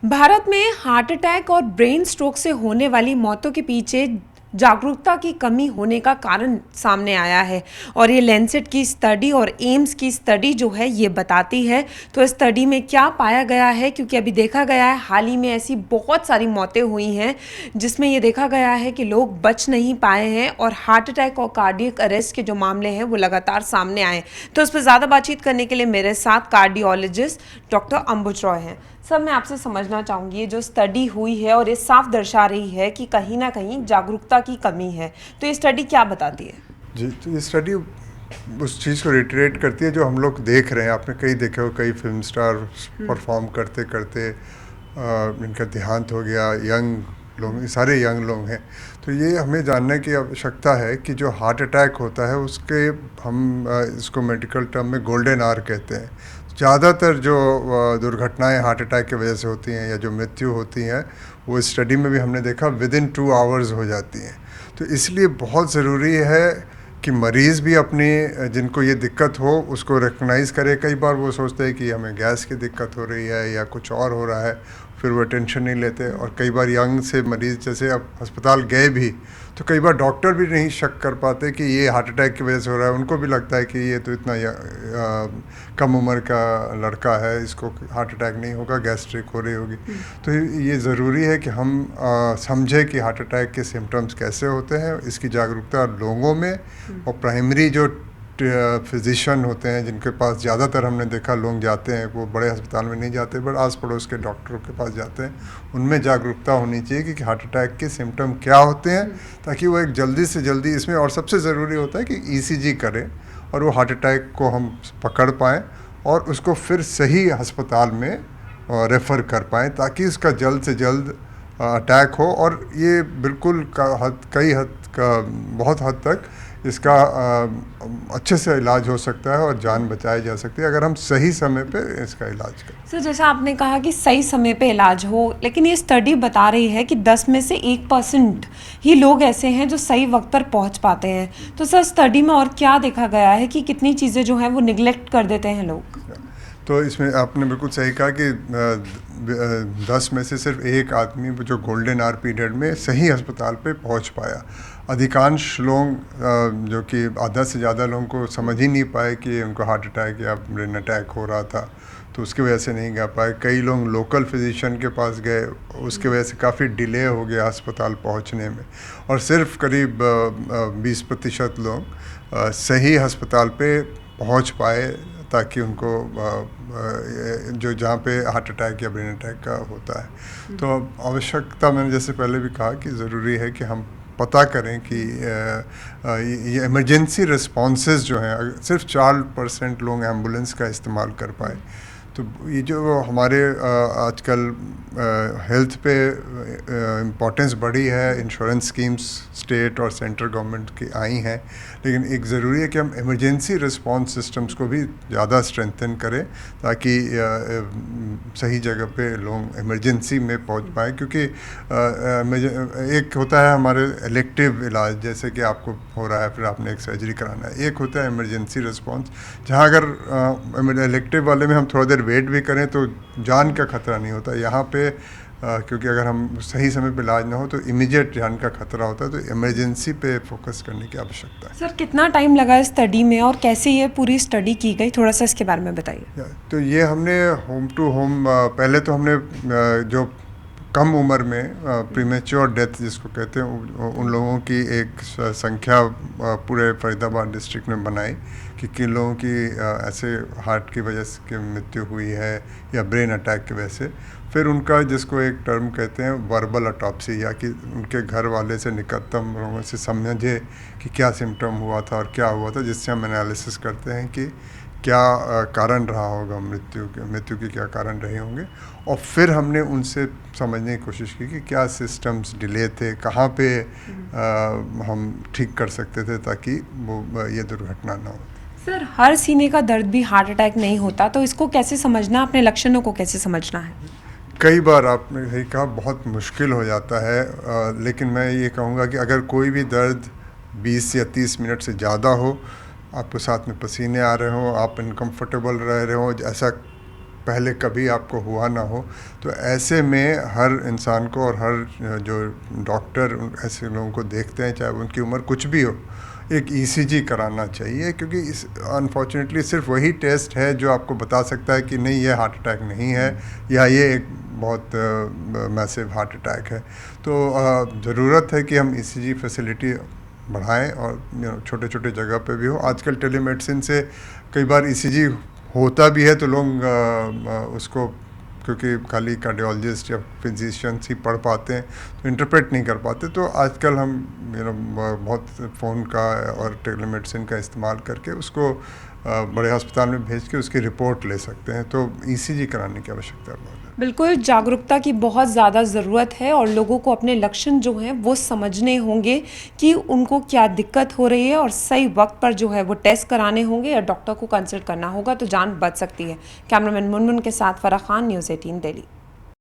भारत में heart attack और brain stroke से होने वाली मौतों के पीछे जागरूकता की कमी होने का कारण सामने आया है और ये लैंसेट की स्टडी और एम्स की स्टडी जो है ये बताती है। तो इस स्टडी में क्या पाया गया है, क्योंकि अभी देखा गया है हाल ही में ऐसी बहुत सारी मौतें हुई हैं जिसमें ये देखा गया है कि लोग बच नहीं पाए हैं और हार्ट अटैक और कार्डियक अरेस्ट के जो मामले हैं वो लगातार सामने आए। तो इस पर ज़्यादा बातचीत करने के लिए मेरे साथ कार्डियोलॉजिस्ट डॉक्टर अंबुज रॉय हैं। सर, मैं आपसे समझना चाहूँगी, ये जो स्टडी हुई है और ये साफ दर्शा रही है कि कहीं ना कहीं जागरूकता की कमी है, तो ये स्टडी क्या बताती है? जी, तो ये स्टडी उस चीज़ को रिटरेट करती है जो हम लोग देख रहे हैं। आपने कई देखे हो, कई फिल्म स्टार परफॉर्म करते करते इनका देहांत हो गया। यंग लोग, सारे यंग लोग हैं। तो ये हमें जानने की आवश्यकता है कि जो हार्ट अटैक होता है उसके हम इसको मेडिकल टर्म में गोल्डन आवर कहते हैं। ज़्यादातर जो दुर्घटनाएं हार्ट अटैक की वजह से होती हैं या जो मृत्यु होती हैं वो स्टडी में भी हमने देखा विदिन 2 आवर्स हो जाती हैं। तो इसलिए बहुत ज़रूरी है कि मरीज़ भी अपनी जिनको ये दिक्कत हो उसको रिकग्नाइज़ करे। कई बार वो सोचते हैं कि हमें गैस की दिक्कत हो रही है या कुछ और हो रहा है, फिर वो टेंशन नहीं लेते। और कई बार यंग से मरीज़ जैसे अब अस्पताल गए भी तो कई बार डॉक्टर भी नहीं शक कर पाते कि ये हार्ट अटैक की वजह से हो रहा है। उनको भी लगता है कि ये तो इतना कम उम्र का लड़का है, इसको हार्ट अटैक नहीं होगा, गैस्ट्रिक हो रही होगी। तो ये ज़रूरी है कि हम समझें कि हार्ट अटैक के सिम्टम्स कैसे होते हैं, इसकी जागरूकता लोगों में। और प्राइमरी जो फिजिशियन होते हैं जिनके पास ज़्यादातर हमने देखा लोग जाते हैं, वो बड़े अस्पताल में नहीं जाते बट आस पड़ोस के डॉक्टरों के पास जाते हैं, उनमें जागरूकता होनी चाहिए कि हार्ट अटैक के सिम्टम क्या होते हैं, ताकि वो एक जल्दी से जल्दी इसमें। और सबसे ज़रूरी होता है कि ईसीजी करें और वो हार्ट अटैक को हम पकड़ पाएँ और उसको फिर सही अस्पताल में रेफ़र कर पाएँ, ताकि उसका जल्द से जल्द अटैक हो। और ये बिल्कुल बहुत हद तक इसका अच्छे से इलाज हो सकता है और जान बचाई जा सकती है अगर हम सही समय पे इसका इलाज करें। सर, जैसा आपने कहा कि सही समय पे इलाज हो, लेकिन ये स्टडी बता रही है कि 10 में से 1% ही लोग ऐसे हैं जो सही वक्त पर पहुंच पाते हैं। तो सर, स्टडी में और क्या देखा गया है कि कितनी चीज़ें जो हैं वो निगलेक्ट कर देते हैं लोग? तो इसमें आपने बिल्कुल सही कहा कि 10 में से सिर्फ एक आदमी जो गोल्डन आवर पीरियड में सही अस्पताल पे पहुंच पाया। अधिकांश लोग जो कि आधा से ज़्यादा लोगों को समझ ही नहीं पाए कि उनको हार्ट अटैक या ब्रेन अटैक हो रहा था, तो उसकी वजह से नहीं गा पाए। कई लोग लोकल फिजिशियन के पास गए, उसकी वजह से काफ़ी डिले हो गया अस्पताल पहुंचने में। और सिर्फ करीब 20% लोग सही अस्पताल पे पहुंच पाए, ताकि उनको जो जहाँ पे हार्ट अटैक या ब्रेन अटैक का होता है। तो आवश्यकता, मैंने जैसे पहले भी कहा कि ज़रूरी है कि हम पता करें कि ये इमरजेंसी रिस्पॉन्सेज जो हैं, सिर्फ 4% लोग एम्बुलेंस का इस्तेमाल कर पाए। तो ये जो हमारे आजकल हेल्थ पे इम्पोर्टेंस बढ़ी है, इंश्योरेंस स्कीम्स स्टेट और सेंट्रल गवर्नमेंट की आई हैं, लेकिन एक ज़रूरी है कि हम इमरजेंसी रिस्पांस सिस्टम्स को भी ज़्यादा स्ट्रेंथन करें, ताकि सही जगह पे लोग इमरजेंसी में पहुंच पाएँ। क्योंकि एक होता है हमारे इलेक्टिव इलाज, जैसे कि आपको हो रहा है फिर आपने एक सर्जरी कराना है, एक होता है इमरजेंसी रिस्पांस, जहां अगर इलेक्टिव वाले में हम थोड़ा देर वेट भी करें तो जान का खतरा नहीं होता। यहाँ पे क्योंकि अगर हम सही समय पे इलाज ना हो तो इमीडिएट जान का खतरा होता है, तो इमरजेंसी पे फोकस करने की आवश्यकता है। सर, कितना टाइम लगा इस स्टडी में और कैसे ये पूरी स्टडी की गई, थोड़ा सा इसके बारे में बताइए। तो ये हमने होम टू होम, पहले तो हमने जो कम उम्र में प्रीमेच्योर डेथ जिसको कहते हैं, उन लोगों की एक संख्या पूरे फरीदाबाद डिस्ट्रिक्ट में बनाई कि किन लोगों की ऐसे हार्ट की वजह से मृत्यु हुई है या ब्रेन अटैक की वजह से। फिर उनका, जिसको एक टर्म कहते हैं वर्बल ऑटोप्सी, या कि उनके घर वाले से निकटतम लोगों से समझे कि क्या सिम्टम हुआ था और क्या हुआ था, जिससे हम एनालिसिस करते हैं कि क्या कारण रहा होगा मृत्यु के क्या कारण रहे होंगे। और फिर हमने उनसे समझने की कोशिश की कि क्या सिस्टम्स डिले थे, कहाँ पे हम ठीक कर सकते थे ताकि वो ये दुर्घटना ना हो। सर, हर सीने का दर्द भी हार्ट अटैक नहीं होता, तो इसको कैसे समझना, अपने लक्षणों को कैसे समझना है? कई बार आपने सही कहा, बहुत मुश्किल हो जाता है। लेकिन मैं ये कहूँगा कि अगर कोई भी दर्द 20 या 30 मिनट से ज़्यादा हो, आपको साथ में पसीने आ रहे हों, आप इनकम्फर्टेबल रह रहे हो, ऐसा पहले कभी आपको हुआ ना हो। तो ऐसे में हर इंसान को और हर जो डॉक्टर ऐसे लोगों को देखते हैं, चाहे उनकी उम्र कुछ भी हो, एक ईसीजी कराना चाहिए, क्योंकि इस अनफॉर्चुनेटली सिर्फ वही टेस्ट है जो आपको बता सकता है कि नहीं ये हार्ट अटैक नहीं है या ये एक बहुत मैसिव हार्ट अटैक है। तो ज़रूरत है कि हम ईसीजी फैसिलिटी बढ़ाएं और छोटे छोटे जगह पे भी हो। आजकल टेलीमेडिसिन से कई बार ईसीजी होता भी है तो लोग उसको, क्योंकि खाली कार्डियोलॉजिस्ट या फिजिशियंस ही पढ़ पाते हैं तो इंटरप्रेट नहीं कर पाते, तो आजकल हम बहुत फ़ोन का और टेलीमेडिसिन का इस्तेमाल करके उसको बड़े अस्पताल में भेज के उसकी रिपोर्ट ले सकते हैं। तो ईसीजी कराने की आवश्यकता है बहुत ज़्यादा। बिल्कुल, जागरूकता की बहुत ज़्यादा ज़रूरत है और लोगों को अपने लक्षण जो हैं वो समझने होंगे कि उनको क्या दिक्कत हो रही है और सही वक्त पर जो है वो टेस्ट कराने होंगे या डॉक्टर को कंसल्ट करना होगा, तो जान बच सकती है। कैमरामैन मुनमुन के साथ फराह खान, न्यूज़ 18 दिल्ली।